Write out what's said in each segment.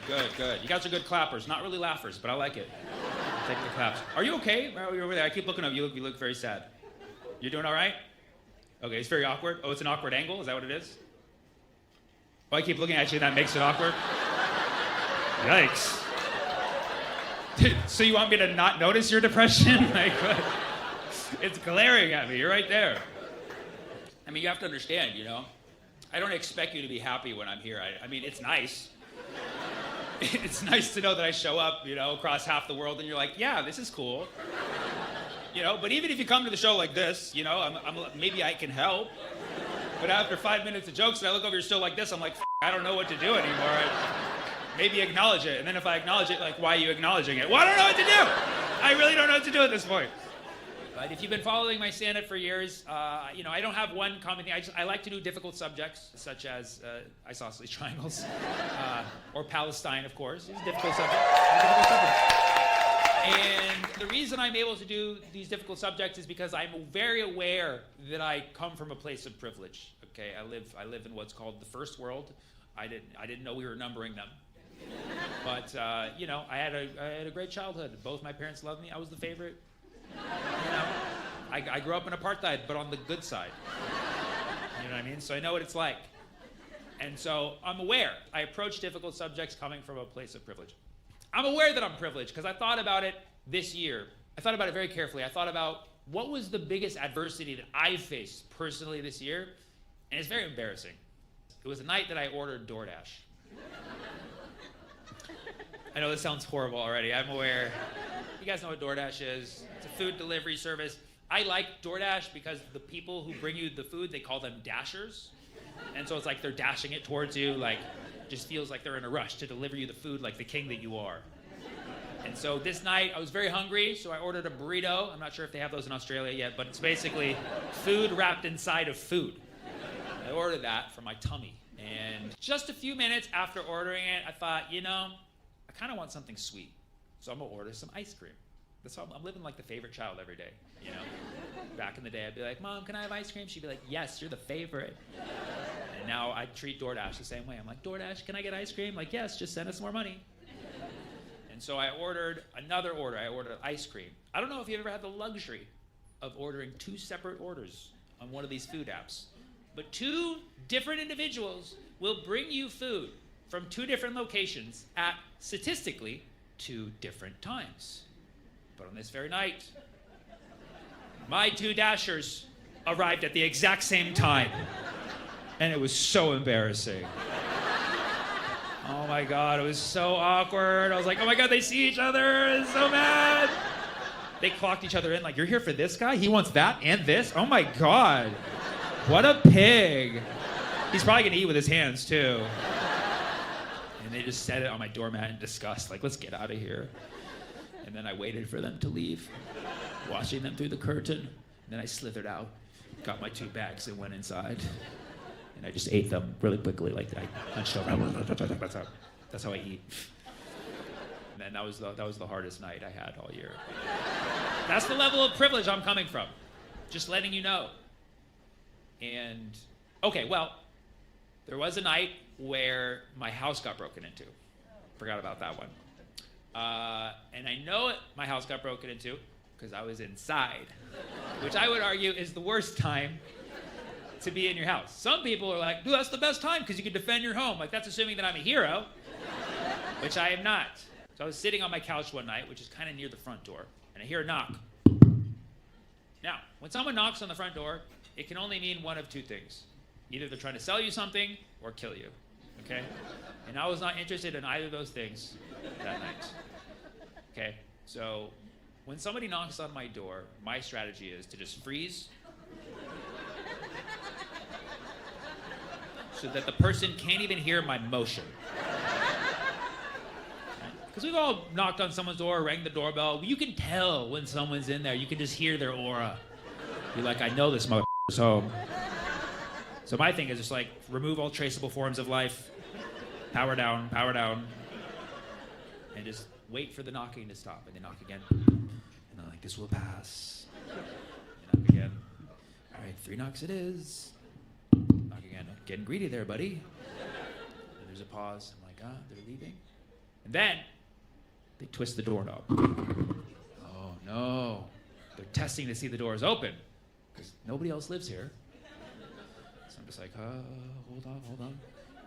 Good, good. You guys are good clappers. Not really laughers, but I like it. Take the claps. Are you okay? You're over there. I keep looking up. You look very sad. You doing all right? Okay, it's very awkward. Oh, it's an awkward angle? Is that what it is? Oh, I keep looking at you and that makes it awkward? Yikes. So you want me to not notice your depression? Like, what? It's glaring at me. You're right there. I mean, you have to understand, you know? I don't expect you to be happy when I'm here. I mean, it's nice. It's nice to know that I show up, you know, across half the world and you're like, yeah, this is cool. You know, but even if you come to the show like this, you know, maybe I can help. But after 5 minutes of jokes and I look over your show like this, I'm like, I don't know what to do anymore. Maybe acknowledge it. And then if I acknowledge it, like, why are you acknowledging it? Well, I don't know what to do. I really don't know what to do at this point. But if you've been following my stand-up for years, you know, I don't have one common thing. I like to do difficult subjects, such as isosceles triangles, or Palestine, of course. It's a difficult subject. And the reason I'm able to do these difficult subjects is because I'm very aware that I come from a place of privilege. Okay, I live in what's called the first world. I didn't know we were numbering them. But you know, I had a great childhood. Both my parents loved me. I was the favorite. You know, I grew up in apartheid, but on the good side. You know what I mean? So I know what it's like. And so I'm aware. I approach difficult subjects coming from a place of privilege. I'm aware that I'm privileged because I thought about it this year. I thought about it very carefully. I thought about what was the biggest adversity that I faced personally this year, and it's very embarrassing. It was a night that I ordered DoorDash. I know this sounds horrible already. I'm aware. You guys know what DoorDash is. It's a food delivery service. I like DoorDash because the people who bring you the food, they call them dashers. And so it's like they're dashing it towards you, like, just feels like they're in a rush to deliver you the food like the king that you are. And so this night, I was very hungry, so I ordered a burrito. I'm not sure if they have those in Australia yet, but it's basically food wrapped inside of food. I ordered that for my tummy. And just a few minutes after ordering it, I thought, you know, I kind of want something sweet. So I'm gonna order some ice cream. That's how I'm living like the favorite child every day, you know? Back in the day, I'd be like, Mom, can I have ice cream? She'd be like, yes, you're the favorite. And now I treat DoorDash the same way. I'm like, DoorDash, can I get ice cream? Like, yes, just send us more money. And so I ordered another order. I ordered ice cream. I don't know if you've ever had the luxury of ordering 2 separate orders on one of these food apps, but 2 different individuals will bring you food from 2 different locations at, statistically, 2 different times. But on this very night, my 2 dashers arrived at the exact same time. And it was so embarrassing. Oh my God, it was so awkward. I was like, oh my God, they see each other. It's so bad. They clocked each other in like, you're here for this guy? He wants that and this? Oh my God. What a pig. He's probably gonna eat with his hands too. And they just set it on my doormat in disgust, like, let's get out of here. And then I waited for them to leave, watching them through the curtain. And then I slithered out, got my 2 bags and went inside. And I just ate them really quickly, like I hunched over. That's how I eat. And then that was the hardest night I had all year. That's the level of privilege I'm coming from. Just letting you know. And, okay, well, there was a night where my house got broken into. Forgot about that one. And I know my house got broken into because I was inside, which I would argue is the worst time to be in your house. Some people are like, dude, that's the best time because you can defend your home. Like, that's assuming that I'm a hero, which I am not. So I was sitting on my couch one night, which is kind of near the front door, and I hear a knock. Now, when someone knocks on the front door, it can only mean one of 2 things. Either they're trying to sell you something or kill you, okay? And I was not interested in either of those things that night. Okay, so when somebody knocks on my door, my strategy is to just freeze so that the person can't even hear my motion. Because we've all knocked on someone's door, rang the doorbell. You can tell when someone's in there. You can just hear their aura. You're like, I know this motherfucker's home. So my thing is just like, remove all traceable forms of life. Power down, and just wait for the knocking to stop. And they knock again. And I'm like, this will pass. They knock again. All right, 3 knocks it is. Knock again. Getting greedy there, buddy. And there's a pause. I'm like, they're leaving. Then they twist the doorknob. Oh no. They're testing to see the door is open because nobody else lives here. So I'm just like, hold on.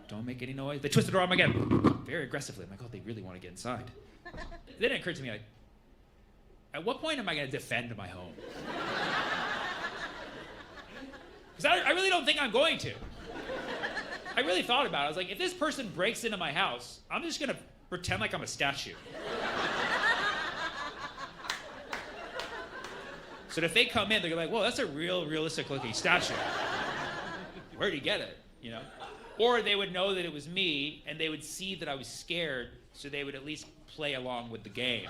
Don't make any noise. They twist the door arm again, very aggressively. I'm like, oh, they really want to get inside. Then it occurred to me, like, at what point am I going to defend my home? Because I really don't think I'm going to. I really thought about it. I was like, if this person breaks into my house, I'm just going to pretend like I'm a statue. So if they come in, they're like, whoa, that's a realistic looking statue. Where'd you get it, you know? Or they would know that it was me, and they would see that I was scared, so they would at least play along with the game.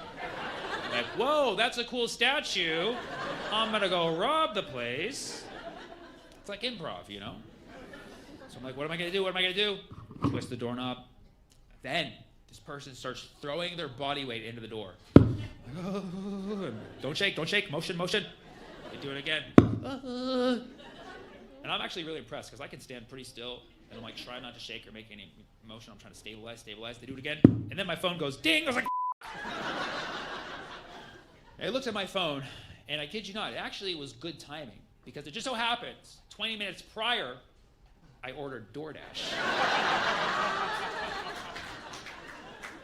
Like, whoa, that's a cool statue. I'm gonna go rob the place. It's like improv, you know? So I'm like, what am I gonna do? Twist the doorknob. Then this person starts throwing their body weight into the door. Don't shake, motion. They do it again. And I'm actually really impressed because I can stand pretty still and I'm like, try not to shake or make any motion. I'm trying to stabilize. They do it again. And then my phone goes ding. I was like, I looked at my phone and I kid you not, it actually was good timing because it just so happens 20 minutes prior, I ordered DoorDash.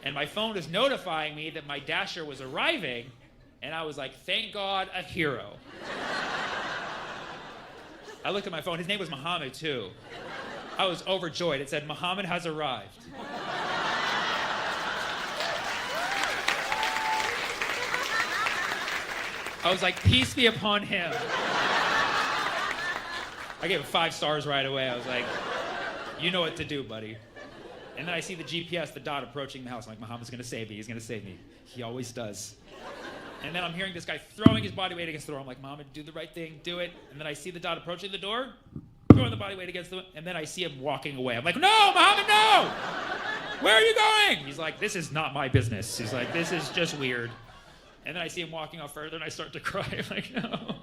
And my phone is notifying me that my Dasher was arriving, and I was like, thank God, a hero. I looked at my phone, his name was Muhammad too. I was overjoyed. It said, Muhammad has arrived. I was like, peace be upon him. I gave it 5 stars right away. I was like, you know what to do, buddy. And then I see the GPS, the dot approaching the house. I'm like, Muhammad's gonna save me. He's gonna save me. He always does. And then I'm hearing this guy throwing his body weight against the door. I'm like, Muhammad, do the right thing, do it. And then I see the dot approaching the door, throwing the body weight against the door, and then I see him walking away. I'm like, no, Muhammad, no! Where are you going? He's like, this is not my business. He's like, this is just weird. And then I see him walking off further, and I start to cry. I'm like, no.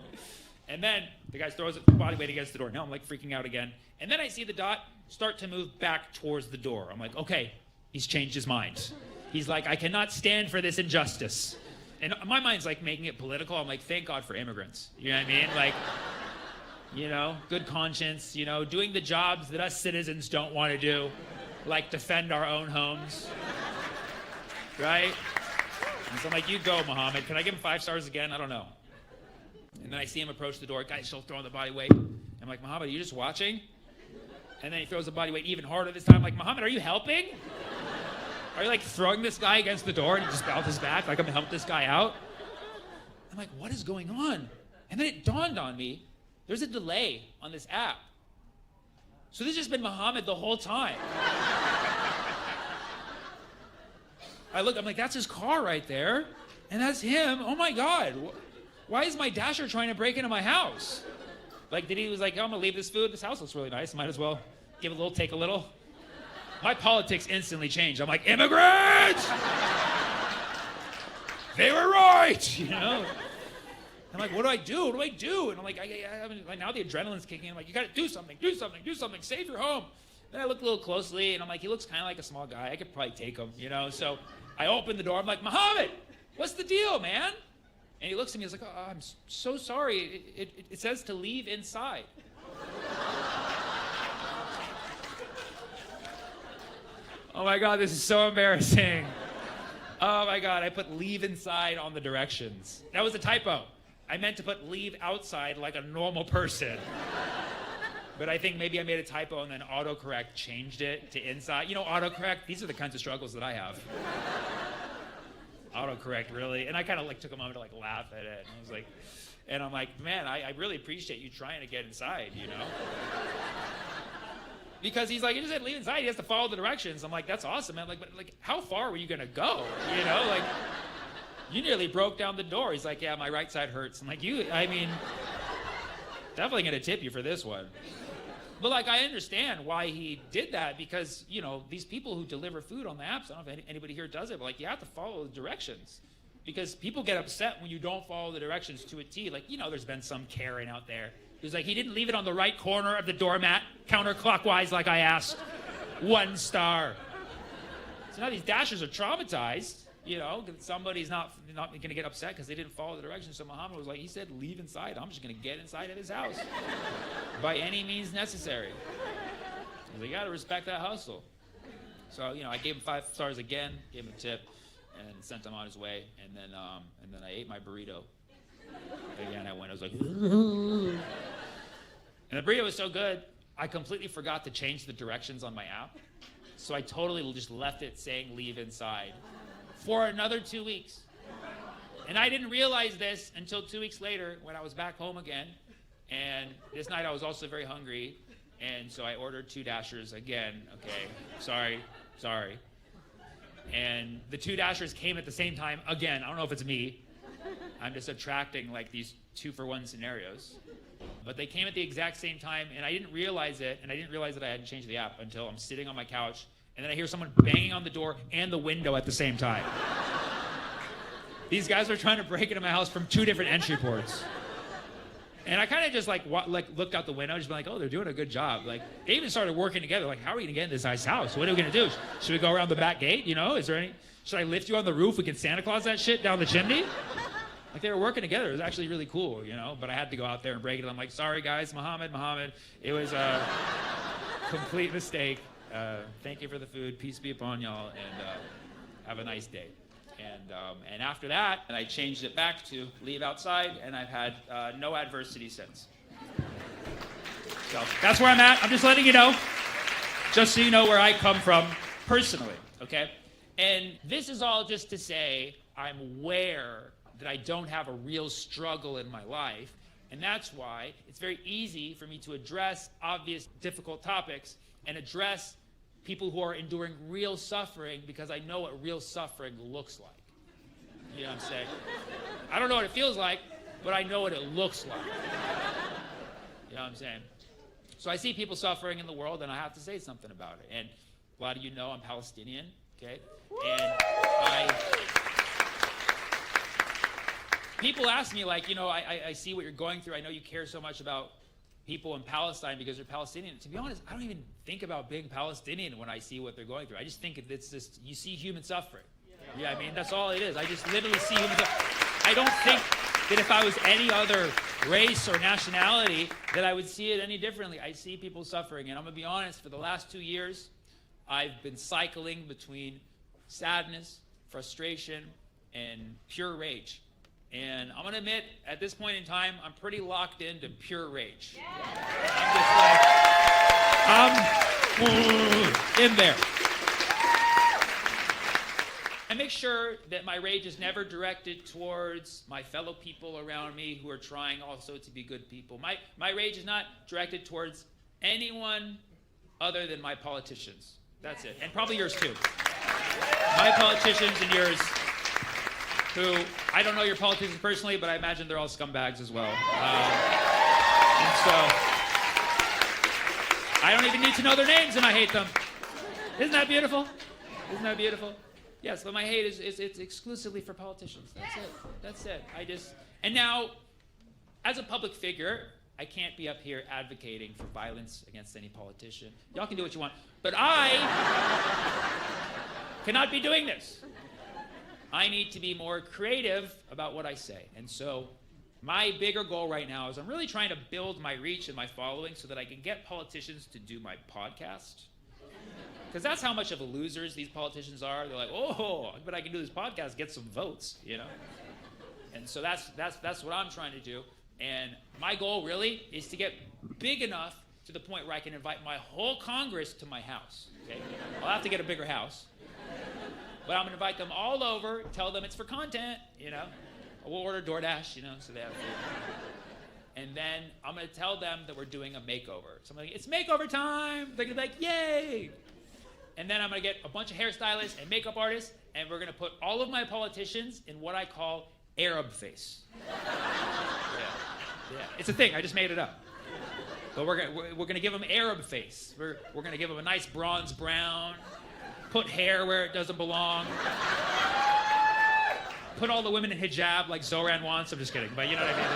And then the guy throws the body weight against the door. Now I'm like freaking out again. And then I see the dot start to move back towards the door. I'm like, okay, he's changed his mind. He's like, I cannot stand for this injustice. And my mind's like making it political. I'm like, thank God for immigrants. You know what I mean? Like, you know, good conscience, you know, doing the jobs that us citizens don't want to do, like defend our own homes, right? And so I'm like, you go, Muhammad. Can I give him 5 stars again? I don't know. And then I see him approach the door. Guy's still throwing the body weight. I'm like, Muhammad, are you just watching? And then he throws the body weight even harder this time. I'm like, Muhammad, are you helping? Are you like throwing this guy against the door and he just bounces back like I'm gonna help this guy out? I'm like, what is going on? And then it dawned on me, there's a delay on this app. So this has been Muhammad the whole time. I look, I'm like, that's his car right there. And that's him. Oh my God. Why is my Dasher trying to break into my house? Like, he was like, oh, I'm gonna leave this food. This house looks really nice. Might as well give a little, take a little. My politics instantly changed. I'm like, immigrants! They were right, you know? I'm like, what do I do? And I'm like, like now the adrenaline's kicking in. I'm like, you gotta do something, save your home. Then I look a little closely, and I'm like, he looks kind of like a small guy. I could probably take him, you know? So I open the door. I'm like, Muhammad, what's the deal, man? And he looks at me, he's like, oh, I'm so sorry. It says to leave inside. Oh my God, this is so embarrassing. Oh my God, I put leave inside on the directions. That was a typo. I meant to put leave outside like a normal person. But I think maybe I made a typo and then autocorrect changed it to inside. You know, autocorrect, these are the kinds of struggles that I have. Autocorrect, really. And I kind of like took a moment to like laugh at it. And I was like, and I'm like, man, I really appreciate you trying to get inside, you know? Because he's like, he just said leave inside, he has to follow the directions. I'm like, that's awesome, man. Like, but like, how far were you gonna go? You know, like, you nearly broke down the door. He's like, yeah, my right side hurts. I'm like, I mean, definitely gonna tip you for this one. But like, I understand why he did that because, you know, these people who deliver food on the apps, I don't know if anybody here does it, but like, you have to follow the directions. Because people get upset when you don't follow the directions to a T. Like, you know, there's been some Karen out there who's like, he didn't leave it on the right corner of the doormat, counterclockwise like I asked. 1 star. So now these Dashers are traumatized, somebody's not going to get upset because they didn't follow the directions. So Muhammad was like, he said, leave inside. I'm just going to get inside of his house by any means necessary. You got to respect that hustle. So, I gave him 5 stars again, gave him a tip, and sent him on his way. And then I ate my burrito. Again, I was like, and the burrito was so good, I completely forgot to change the directions on my app. So I totally just left it saying leave inside for another 2 weeks. And I didn't realize this until 2 weeks later when I was back home again. And this night I was also very hungry. And so I ordered 2 Dashers again. Okay, sorry. And the 2 Dashers came at the same time again. I don't know if it's me. I'm just attracting like these 2-for-1 scenarios. But they came at the exact same time, and I didn't realize it, and I didn't realize that I hadn't changed the app until I'm sitting on my couch, and then I hear someone banging on the door and the window at the same time. These guys were trying to break into my house from 2 different entry ports. And I kind of just looked out the window, just been like, oh, they're doing a good job. Like, they even started working together. Like, how are we gonna get in this guy's house? What are we gonna do? Should we go around the back gate? Should I lift you on the roof? We can Santa Claus that shit down the chimney? Like, they were working together. It was actually really cool, but I had to go out there and break it. I'm like, sorry guys, Muhammad. It was a complete mistake. Thank you for the food. Peace be upon y'all, and have a nice day. And after that, I changed it back to leave outside, and I've had no adversity since. So that's where I'm at. I'm just letting you know, just so you know where I come from personally, okay? And this is all just to say I'm aware that I don't have a real struggle in my life, and that's why it's very easy for me to address obvious, difficult topics and address people who are enduring real suffering, because I know what real suffering looks like. You know what I'm saying? I don't know what it feels like, but I know what it looks like. You know what I'm saying? So I see people suffering in the world, and I have to say something about it. And a lot of you know I'm Palestinian, okay? And people ask me, like, I see what you're going through. I know you care so much about people in Palestine because they're Palestinian. To be honest, I don't even think about being Palestinian when I see what they're going through. I just think it's just, you see human suffering. Yeah, I mean, that's all it is. I just literally see human suffering. I don't think that if I was any other race or nationality that I would see it any differently. I see people suffering, and I'm going to be honest, for the last 2 years, I've been cycling between sadness, frustration, and pure rage. And I'm going to admit, at this point in time, I'm pretty locked into pure rage. I'm just in there. I make sure that my rage is never directed towards my fellow people around me who are trying also to be good people. My rage is not directed towards anyone other than my politicians. That's it. And probably yours too. My politicians and yours, who, I don't know your politicians personally, but I imagine they're all scumbags as well. And so, I don't even need to know their names and I hate them. Isn't that beautiful? Isn't that beautiful? Yes, but my hate it's exclusively for politicians. That's it. And now, as a public figure, I can't be up here advocating for violence against any politician. Y'all can do what you want, but I cannot be doing this. I need to be more creative about what I say. And so my bigger goal right now is I'm really trying to build my reach and my following so that I can get politicians to do my podcast. Because that's how much of a losers these politicians are. They're like, oh, but I can do this podcast, get some votes, And so that's what I'm trying to do. And my goal really is to get big enough to the point where I can invite my whole Congress to my house. Okay? I'll have to get a bigger house. But I'm going to invite them all over, tell them it's for content, We'll order DoorDash, so they have food. And then I'm going to tell them that we're doing a makeover. So I'm like, it's makeover time. They're going to be like, yay. And then I'm going to get a bunch of hairstylists and makeup artists, and we're going to put all of my politicians in what I call Arab face. Yeah. It's a thing. I just made it up. But we're going to give them Arab face. We're going to give them a nice bronze brown, put hair where it doesn't belong, put all the women in hijab like Zoran wants. I'm just kidding, but you know what I mean?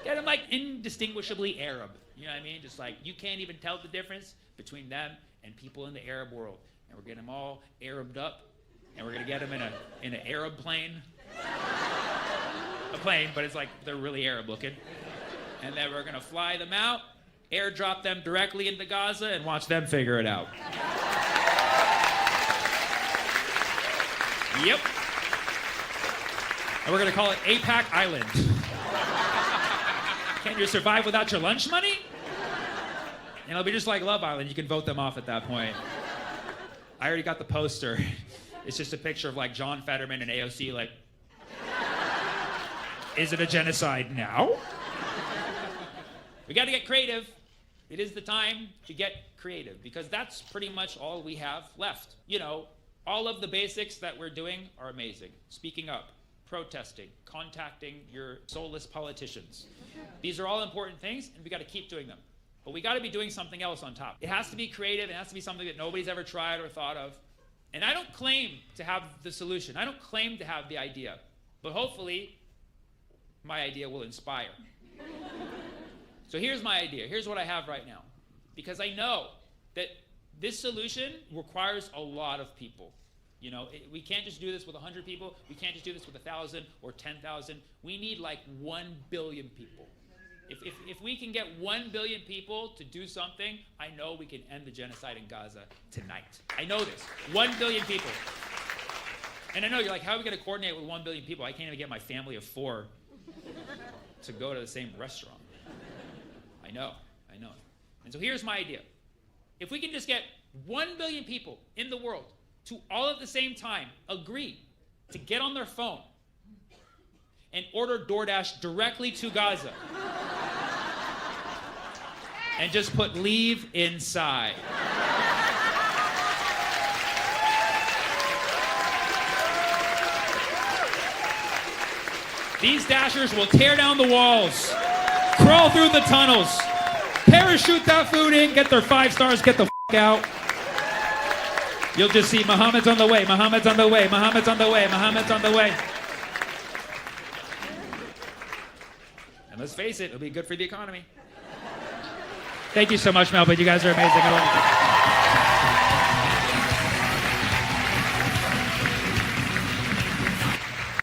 Get them like indistinguishably Arab. You know what I mean? Just like you can't even tell the difference between them and people in the Arab world. and we're getting them all Arabed up, and we're gonna get them in an Arab plane. A plane, but it's like they're really Arab looking. And then we're gonna fly them out, airdrop them directly into Gaza, and watch them figure it out. Yep. And we're gonna call it APAC Island. Can you survive without your lunch money? And it'll be just like Love Island. You can vote them off at that point. I already got the poster. It's just a picture of like John Fetterman and AOC like, is it a genocide now? We gotta get creative. It is the time to get creative because that's pretty much all we have left. You know, all of the basics that we're doing are amazing. Speaking up, protesting, contacting your soulless politicians. These are all important things and we gotta keep doing them. But we gotta be doing something else on top. It has to be creative, it has to be something that nobody's ever tried or thought of. And I don't claim to have the solution. I don't claim to have the idea. But hopefully, my idea will inspire. So here's my idea. Here's what I have right now. Because I know that this solution requires a lot of people. You know, we can't just do this with 100 people. We can't just do this with 1,000 or 10,000. We need like 1 billion people. If we can get 1 billion people to do something, I know we can end the genocide in Gaza tonight. I know this. 1 billion people. And I know you're like, how are we going to coordinate with 1 billion people? I can't even get my family of 4 to go to the same restaurant. I know. And so here's my idea. If we can just get 1 billion people in the world to all at the same time agree to get on their phone and order DoorDash directly to Gaza and just put leave inside. These dashers will tear down the walls, crawl through the tunnels, parachute that food in, get their 5 stars, get the f*** out. You'll just see Muhammad's on the way, Muhammad's on the way, Muhammad's on the way, Muhammad's on the way. And let's face it, it'll be good for the economy. Thank you so much, Melvin. You guys are amazing.